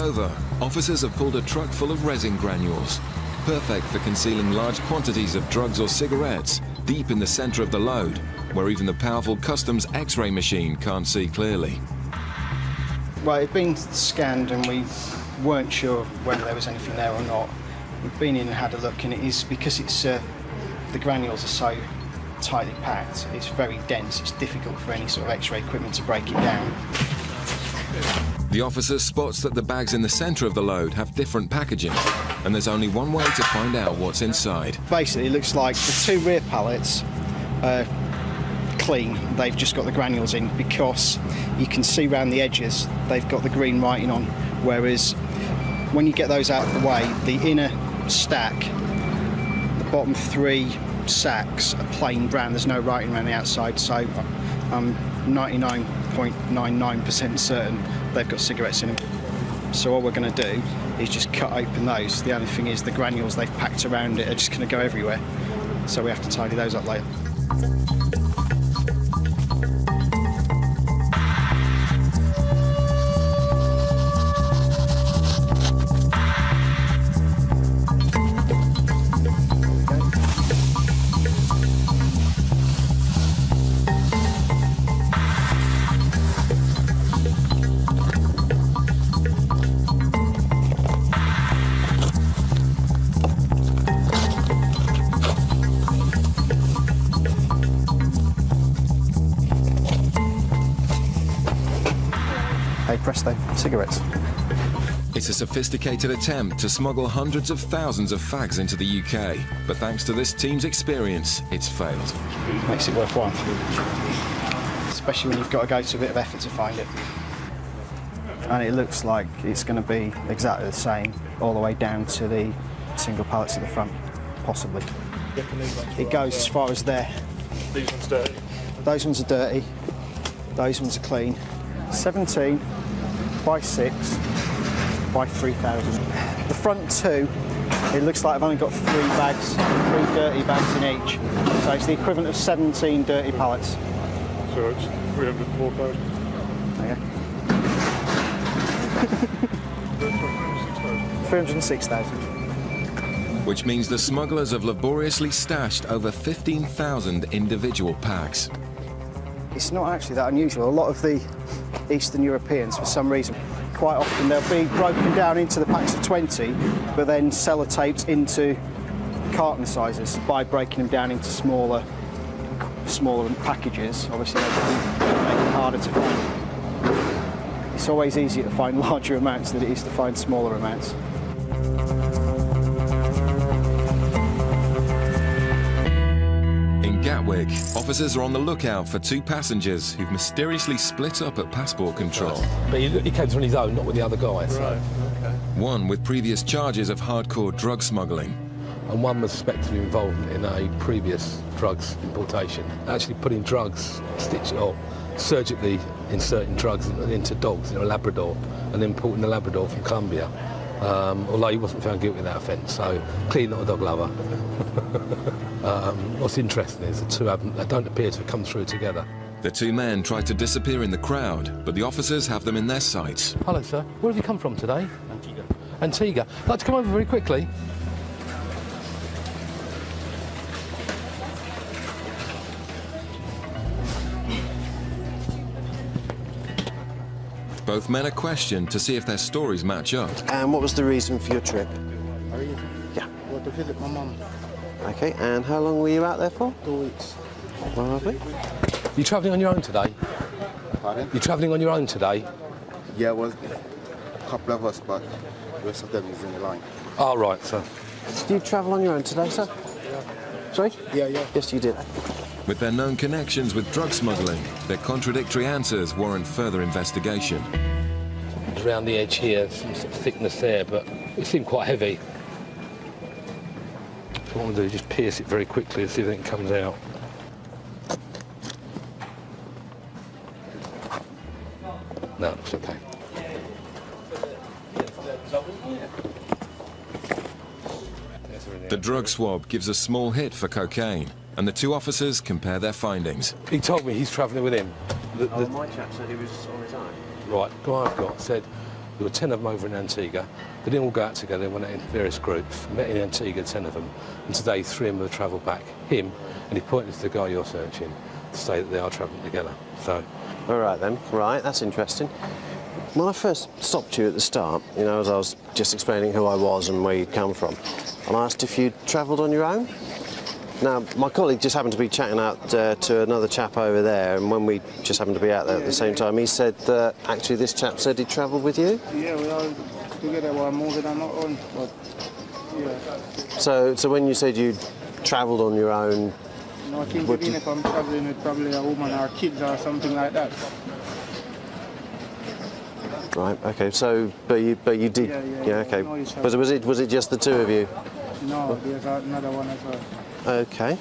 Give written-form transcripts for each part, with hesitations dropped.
over, officers have pulled a truck full of resin granules, perfect for concealing large quantities of drugs or cigarettes deep in the center of the load, where even the powerful customs X-ray machine can't see clearly. Well, it'd been scanned and we weren't sure whether there was anything there or not. We've been in and had a look, and it is because it's the granules are so tightly packed, it's very dense, it's difficult for any sort of X-ray equipment to break it down. The officer spots that the bags in the center of the load have different packaging, and there's only one way to find out what's inside. Basically, it looks like the two rear pallets are clean. They've just got the granules in because you can see around the edges they've got the green writing on, whereas when you get those out of the way, the inner stack, the bottom three sacks are plain brown. There's no writing around the outside, so I'm 99.99% certain they've got cigarettes in them. So all we're going to do is just cut open those. The only thing is the granules they've packed around it are just going to go everywhere, so we have to tidy those up later. Hey presto, cigarettes. It's a sophisticated attempt to smuggle hundreds of thousands of fags into the UK, but thanks to this team's experience, it's failed. Makes it worthwhile, especially when you've got to go to a bit of effort to find it. And it looks like it's going to be exactly the same all the way down to the single pallets at the front, possibly. It goes as far as there. These ones dirty? Those ones are dirty, those ones are clean. 17 by 6 by 3,000. The front two, it looks like I've only got 3 bags, 3 dirty bags in each. So it's the equivalent of 17 dirty pallets. So it's 304,000. There you go. 306,000. Which means the smugglers have laboriously stashed over 15,000 individual packs. It's not actually that unusual. A lot of the Eastern Europeans, for some reason, quite often they'll be broken down into the packs of 20, but then sellotaped into carton sizes by breaking them down into smaller packages. Obviously, they can make it harder to find. It's always easier to find larger amounts than it is to find smaller amounts. In Gatwick, officers are on the lookout for 2 passengers who've mysteriously split up at passport control. But he came on his own, not with the other guys. Right, okay. One with previous charges of hardcore drug smuggling. And one was suspected of involvement in a previous drugs importation. Actually putting drugs, surgically inserting drugs into dogs in a Labrador, and then importing the Labrador from Colombia. Although he wasn't found guilty of that offence, so clearly not a dog lover. What's interesting is the two they don't appear to have come through together. The 2 men tried to disappear in the crowd, but the officers have them in their sights. Hello, sir. Where have you come from today? Antigua. Antigua. I'd like to come over very quickly. Both men are questioned to see if their stories match up. And what was the reason for your trip? Yeah. Well, to visit my mum. Okay, and how long were you out there for? 2 weeks. Lovely. You travelling on your own today? Pardon? You travelling on your own today? Yeah, well, a couple of us, but the rest of them is in the line. Oh, right, sir. Did you travel on your own today, sir? Yeah. Sorry? Yeah. Yes, you did. With their known connections with drug smuggling, their contradictory answers warrant further investigation. Around the edge here, some sort of thickness there, but it seemed quite heavy. So what I'm going to do is just pierce it very quickly and see if anything comes out. No, it's okay. The drug swab gives a small hit for cocaine, and the 2 officers compare their findings. He told me he's travelling with him. My chap said he was on his own. Right, the guy I've got said There were 10 of them over in Antigua. They didn't all go out together, they went out in various groups. Met in Antigua, 10 of them. And today, 3 of them have travelled back. Him, and he pointed to the guy you're searching to say that they are travelling together. So, All right then, right, that's interesting. When I first stopped you at the start, you know, as I was just explaining who I was and where you'd come from, and I asked if you'd travelled on your own. Now, my colleague just happened to be chatting out to another chap over there, and when we just happened to be out there at the same time, he said that actually this chap said he travelled with you. Yeah, we all together were moving on our own, but yeah. So when you said you travelled on your own, No, I think even if I'm travelling with probably a woman or kids or something like that. right? Okay, so but you did, Yeah, okay. we know each other. But was it just the two of you? No, there's another one as well. Okay.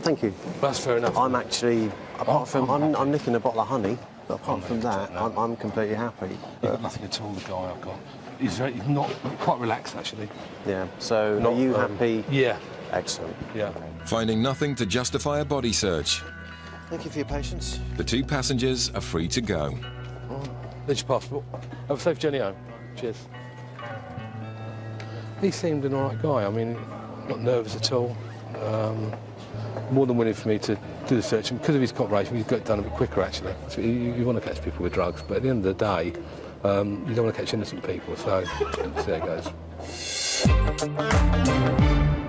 Thank you. that's fair enough. I'm actually, apart from, I'm nicking a bottle of honey, but apart from that, I'm completely happy. He's got nothing at all, the guy I've got. He's not quite relaxed, actually. Yeah, so Not, are you happy? Yeah, Excellent. yeah. Finding nothing to justify a body search, Thank you for your patience. the 2 passengers are free to go. There's your passport. Have a safe journey home. Cheers. He seemed an all right guy. I mean, not nervous at all. More than willing for me to do the search. And because of his cooperation, he's got it done a bit quicker, actually. So you want to catch people with drugs, but at the end of the day, you don't want to catch innocent people. So there it goes.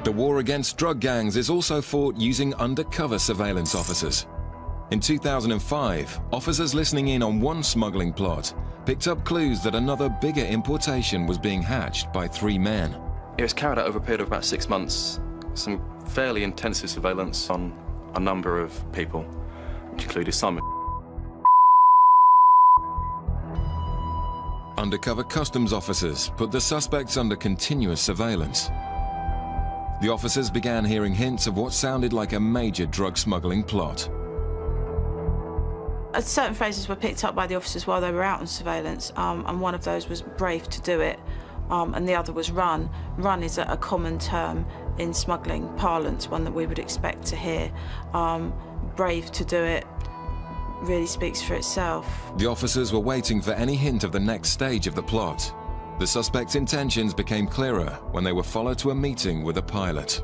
The war against drug gangs is also fought using undercover surveillance officers. In 2005, officers listening in on one smuggling plot picked up clues that another bigger importation was being hatched by 3 men. It was carried out over a period of about 6 months. Some fairly intensive surveillance on a number of people, which included Simon. Undercover customs officers put the suspects under continuous surveillance. The officers began hearing hints of what sounded like a major drug smuggling plot. Certain phrases were picked up by the officers while they were out on surveillance, and one of those was brave to do it, and the other was run. Run is a common term in smuggling parlance, one that we would expect to hear. Brave to do it really speaks for itself. The officers were waiting for any hint of the next stage of the plot. The suspects' intentions became clearer when they were followed to a meeting with a pilot.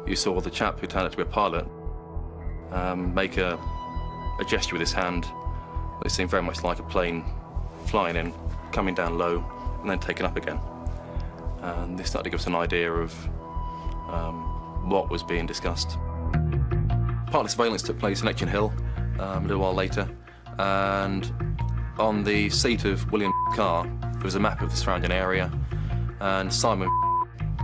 You saw the chap who turned out to be a pilot make a gesture with his hand. It seemed very much like a plane flying in, coming down low, and then taken up again. And this started to give us an idea of what was being discussed. Part of the surveillance took place in Etchin Hill a little while later, and on the seat of William's car there was a map of the surrounding area, and Simon,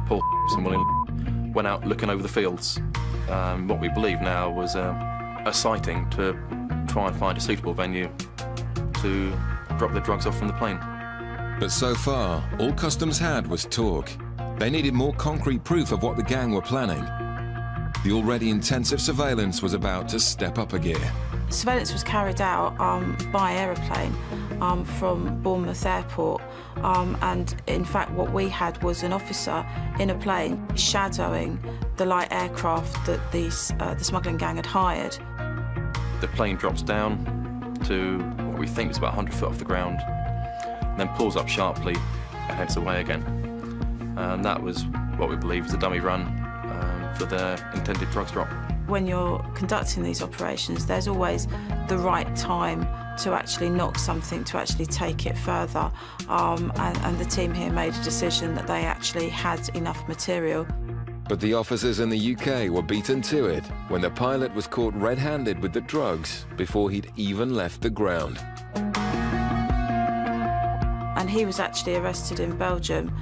Paul and William went out looking over the fields. What we believe now was a sighting to try and find a suitable venue to drop the drugs off from the plane. But so far, all customs had was talk. They needed more concrete proof of what the gang were planning. The already intensive surveillance was about to step up a gear. Surveillance was carried out by aeroplane from Bournemouth Airport, and in fact what we had was an officer in a plane shadowing the light aircraft that the smuggling gang had hired. The plane drops down to what we think is about 100 foot off the ground, and then pulls up sharply and heads away again. And that was what we believe was a dummy run for their intended drugs drop. When you're conducting these operations, there's always the right time to actually knock something, to actually take it further. And the team here made a decision that they actually had enough material. But the officers in the UK were beaten to it when the pilot was caught red-handed with the drugs before he'd even left the ground. And he was actually arrested in Belgium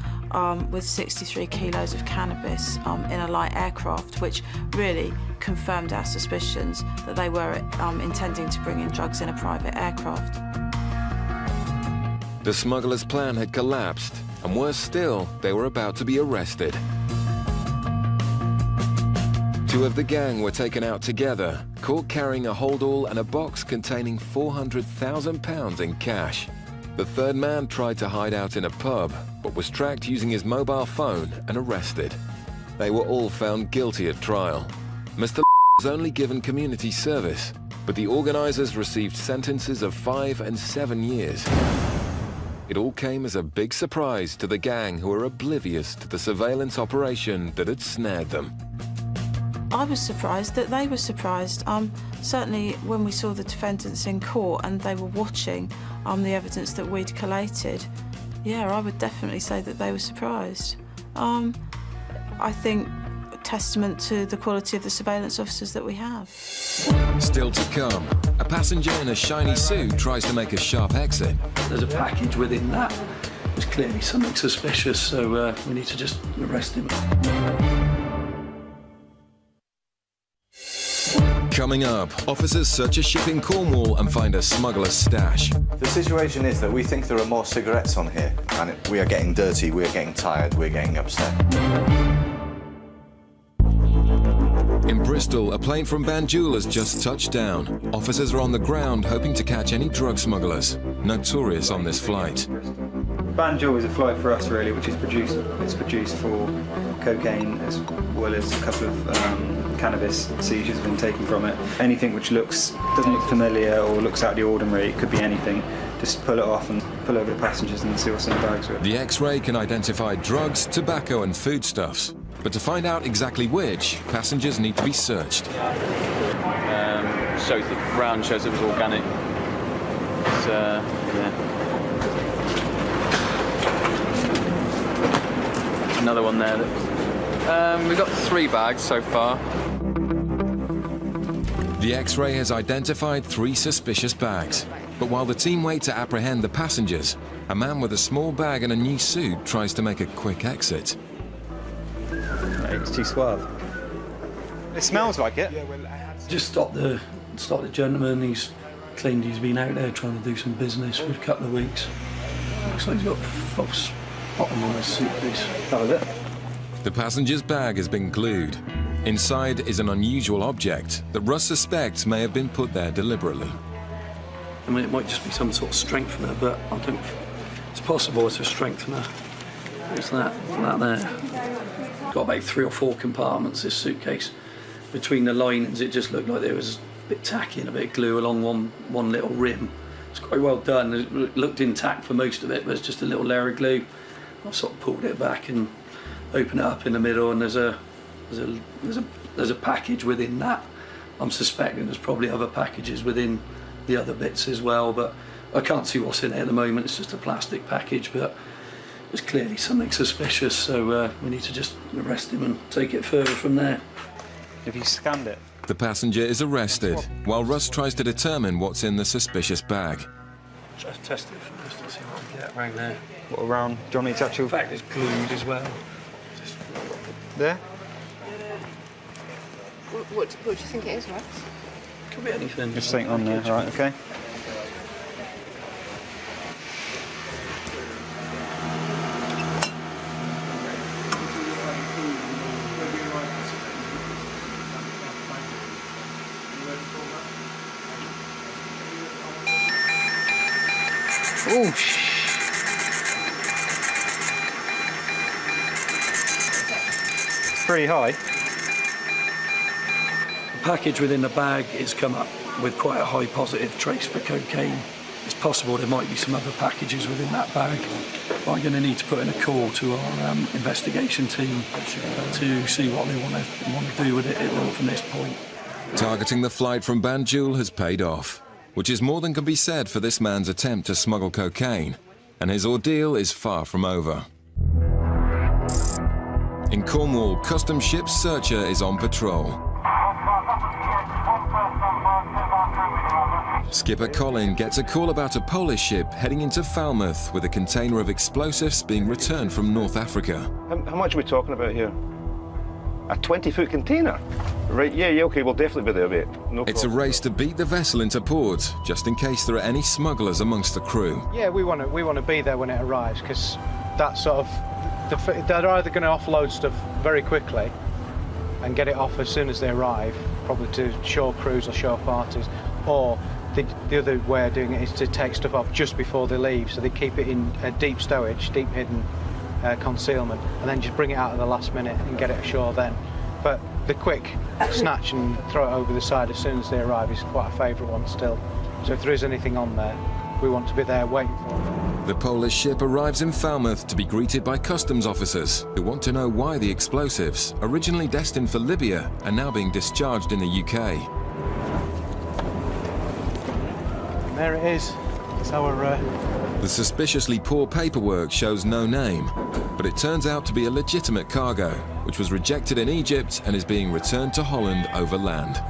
with 63 kilos of cannabis in a light aircraft, which really confirmed our suspicions that they were intending to bring in drugs in a private aircraft. The smugglers' plan had collapsed, and worse still, they were about to be arrested. 2 of the gang were taken out together, caught carrying a holdall and a box containing £400,000 in cash. The 3rd man tried to hide out in a pub, but was tracked using his mobile phone and arrested. They were all found guilty at trial. Mr. was only given community service, but the organisers received sentences of 5 and 7 years. it all came as a big surprise to the gang who were oblivious to the surveillance operation that had snared them. I was surprised that they were surprised. Certainly when we saw the defendants in court and they were watching the evidence that we'd collated, yeah, I would definitely say that they were surprised. I think testament to the quality of the surveillance officers that we have. Still to come, a passenger in a shiny suit tries to make a sharp exit. There's a package within that. There's clearly something suspicious, so we need to just arrest him. Coming up, officers search a ship in Cornwall and find a smuggler's stash. The situation is that we think there are more cigarettes on here, and we are getting dirty, we are getting tired, we're getting upset. In Bristol, a plane from Banjul has just touched down. Officers are on the ground hoping to catch any drug smugglers, notorious on this flight. Banjul is a flight for us, really, which is produced for cocaine as well as a couple of cannabis seizures have been taken from it. Anything which doesn't look familiar or looks out of the ordinary, it could be anything. Just pull it off and pull over the passengers and see what's in the bags. The X-ray can identify drugs, tobacco and foodstuffs. But to find out exactly which, passengers need to be searched. Shows the round shows it was organic. Yeah. Another one there. We've got 3 bags so far. The X-ray has identified 3 suspicious bags. But while the team wait to apprehend the passengers, a man with a small bag and a new suit tries to make a quick exit. It's too suave. It smells like it. Just stop the gentleman. He's claimed he's been out there trying to do some business for a couple of weeks. Looks like he's got a false bottom on his suitcase. That was it. The passenger's bag has been glued. Inside is an unusual object that Russ suspects may have been put there deliberately. I mean, it might just be some sort of strengthener, but I think it's possible it's a strengthener. It's that there. Got about 3 or 4 compartments, this suitcase. Between the linings, it just looked like there was a bit tacky and a bit of glue along one little rim. It's quite well done. It looked intact for most of it, but it's just a little layer of glue. I've sort of pulled it back and opened it up in the middle, and there's a package within that. I'm suspecting there's probably other packages within the other bits as well, but I can't see what's in it at the moment. It's just a plastic package, but there's clearly something suspicious, so we need to just arrest him and take it further from there. Have you scanned it? The passenger is arrested, while Russ tries to determine what's in the suspicious bag. Just test it first and see what we get around there. What around? Do you want me to actually... In fact, it's glued as well. There? What do you think it is, Russ? Could be anything. Just something on there, right, okay. Oh, it's pretty high. The package within the bag is come up with quite a high positive trace for cocaine. It's possible there might be some other packages within that bag. But I'm going to need to put in a call to our investigation team to see what they want to do with it from this point. Targeting the flight from Banjul has paid off, which is more than can be said for this man's attempt to smuggle cocaine, and his ordeal is far from over. In Cornwall, customs ship searcher is on patrol. Skipper Colin gets a call about a Polish ship heading into Falmouth with a container of explosives being returned from North Africa. How much are we talking about here? A 20-foot container? Right, yeah, okay, we'll definitely be there, mate. No It's problem. a race to beat the vessel into port, just in case there are any smugglers amongst the crew. Yeah, we want to be there when it arrives, because that's sort of... They're either going to offload stuff very quickly and get it off as soon as they arrive, probably to shore crews or shore parties, or the other way of doing it is to take stuff off just before they leave, so they keep it in a deep stowage, deep hidden concealment, and then just bring it out at the last minute and get it ashore then. But the quick snatch and throw it over the side as soon as they arrive is quite a favourite one still. So if there is anything on there, we want to be there waiting for them. The Polish ship arrives in Falmouth to be greeted by customs officers who want to know why the explosives, originally destined for Libya, are now being discharged in the UK. There it is. It's our... The suspiciously poor paperwork shows no name, but it turns out to be a legitimate cargo, which was rejected in Egypt and is being returned to Holland over land.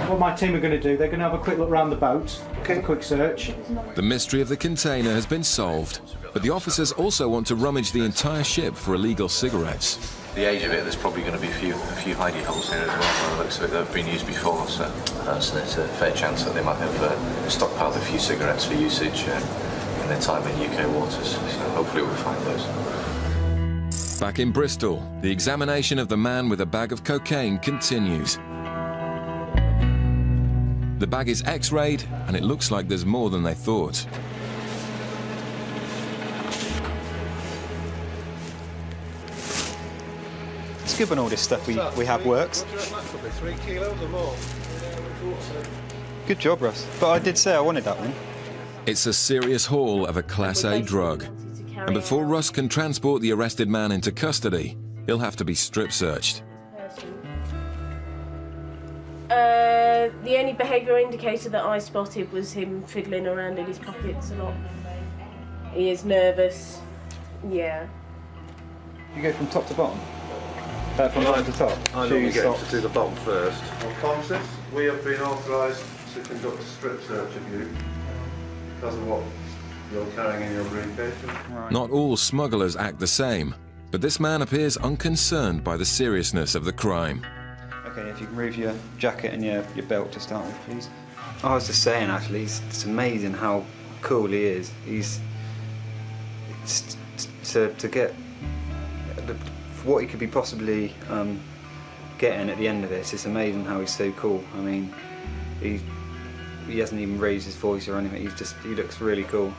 What my team are going to do, they're going to have a quick look around the boat, a quick search. The mystery of the container has been solved, but the officers also want to rummage the entire ship for illegal cigarettes. The age of it, there's probably going to be a few hidey holes here as well, by the looks of it, that have been used before, so there's a fair chance that they might have stockpiled a few cigarettes for usage in their time in UK waters, so hopefully we'll find those. Back in Bristol, the examination of the man with a bag of cocaine continues. The bag is X-rayed, and it looks like there's more than they thought. It's good when all this stuff we have works. 3 kilos or more. Good job, Russ. But I did say I wanted that one. It's a serious haul of a Class A drug. And before Russ can transport the arrested man into custody, he'll have to be strip searched. The only behavioural indicator that I spotted was him fiddling around in his pockets a lot. He is nervous. Yeah. You go from top to bottom? From bottom to top? I normally get to do the bottom first. On Francis, we have been authorised to conduct a strip search of you because of what you're carrying in your briefcase. Right. Not all smugglers act the same, but this man appears unconcerned by the seriousness of the crime. Okay, if you can remove your jacket and your belt to start with, please. I was just saying, actually, it's amazing how cool he is. To get what he could be possibly getting at the end of this, it's amazing how he's so cool. I mean, he hasn't even raised his voice or anything. He looks really cool.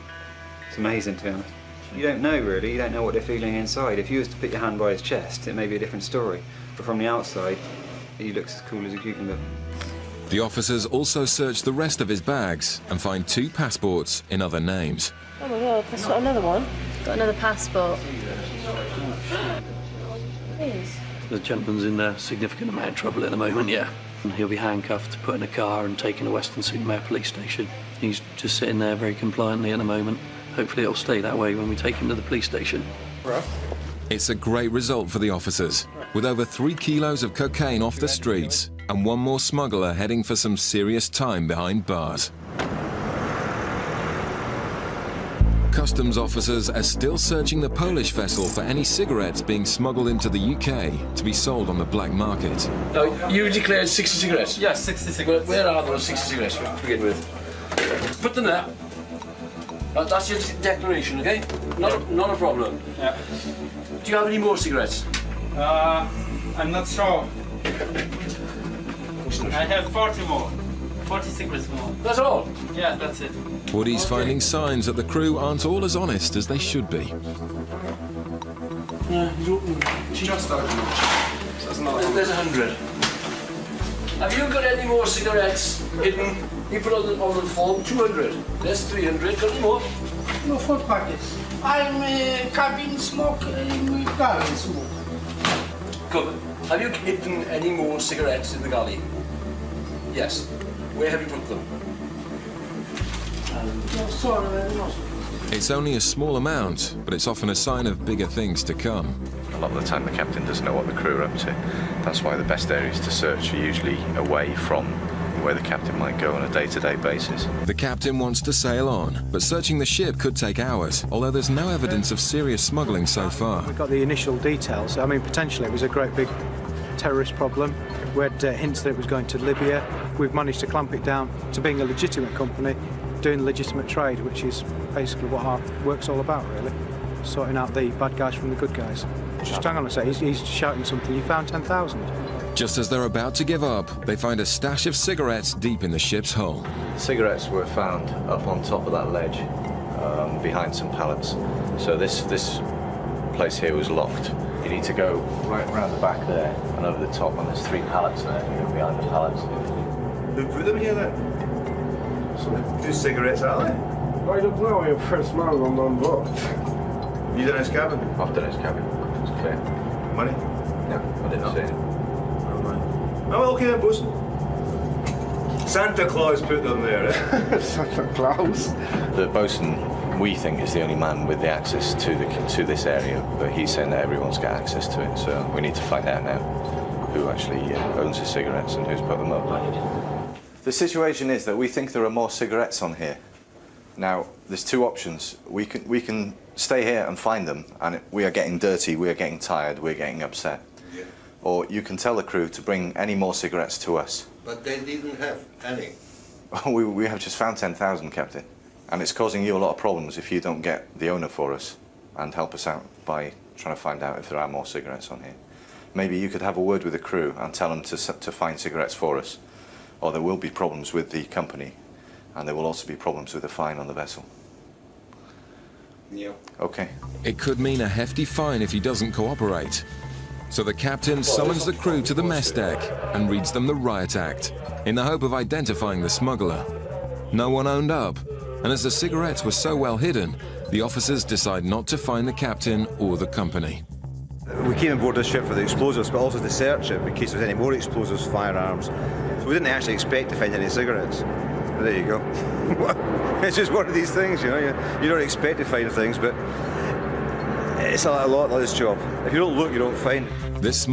It's amazing, to be honest. You don't know, really. You don't know what they're feeling inside. If you was to put your hand by his chest, it may be a different story. But from the outside, he looks as cool as a cucumber. The officers also search the rest of his bags and find 2 passports in other names. Oh my God, that's got another one. Got another passport. The gentleman's in a significant amount of trouble at the moment, yeah. And he'll be handcuffed, put in a car and taken to Weston-super-Mare police station. He's just sitting there very compliantly at the moment. Hopefully it'll stay that way when we take him to the police station. It's a great result for the officers, with over 3 kilos of cocaine off the streets and 1 more smuggler heading for some serious time behind bars. Customs officers are still searching the Polish vessel for any cigarettes being smuggled into the UK to be sold on the black market. Now, you declared 60 cigarettes? Yes, 60 cigarettes. Where are those 60 cigarettes to begin with? Put them there. That's your declaration, okay? Not a problem. Yeah. Do you have any more cigarettes? I'm not sure. I have 40 more. 40 cigarettes more. That's all? Yeah, that's it. Woody's finding signs that the crew aren't all as honest as they should be. Just open. There's 100. Have you got any more cigarettes hidden? You put on the form 200. There's 300. Got any more? No, 4 packets. I'm cabin smoke in galley smoke. Good. Have you hidden any more cigarettes in the galley? Yes. Where have you put them? No, sorry, no. It's only a small amount, but it's often a sign of bigger things to come. A lot of the time the captain doesn't know what the crew are up to. That's why the best areas to search are usually away from where the captain might go on a day-to-day basis. The captain wants to sail on, but searching the ship could take hours, although there's no evidence of serious smuggling so far. We got the initial details. I mean, potentially it was a great big terrorist problem. We had hints that it was going to Libya. We've managed to clamp it down to being a legitimate company, doing legitimate trade, which is basically what our work's all about, really. Sorting out the bad guys from the good guys. Just hang on a sec, he's shouting something. You found 10,000? Just as they're about to give up, they find a stash of cigarettes deep in the ship's hull. Cigarettes were found up on top of that ledge, behind some pallets. So this place here was locked. You need to go right around the back there and over the top, and there's 3 pallets there. You go behind the pallets. Who put them here then? Whose cigarettes are they? I don't know, I first smell them on board. You done his cabin? I've done his cabin. It's clear. Money? No, I didn't see it. Oh, well, okay then, bosun. Santa Claus put them there, eh? Santa Claus? The bosun, we think, is the only man with the access to this area, but he's saying that everyone's got access to it, so we need to find out now who actually owns the cigarettes and who's put them up. The situation is that we think there are more cigarettes on here. Now, there's two options. We can stay here and find them, and we are getting dirty, we are getting tired, we're getting upset. Yeah. Or you can tell the crew to bring any more cigarettes to us. But they didn't have any. We have just found 10,000, Captain. And it's causing you a lot of problems if you don't get the owner for us and help us out by trying to find out if there are more cigarettes on here. Maybe you could have a word with the crew and tell them to find cigarettes for us, or there will be problems with the company, and there will also be problems with the fine on the vessel. Yeah. Okay. It could mean a hefty fine if he doesn't cooperate. So the captain summons the crew to the mess deck and reads them the riot act, in the hope of identifying the smuggler. No one owned up, and as the cigarettes were so well hidden, the officers decide not to fine the captain or the company. We came aboard this ship for the explosives, but also to search it in case there's any more explosives, firearms. So we didn't actually expect to find any cigarettes. But there you go. It's just one of these things, you know. You don't expect to find things, but it's a lot like this job. If you don't look, you don't find. This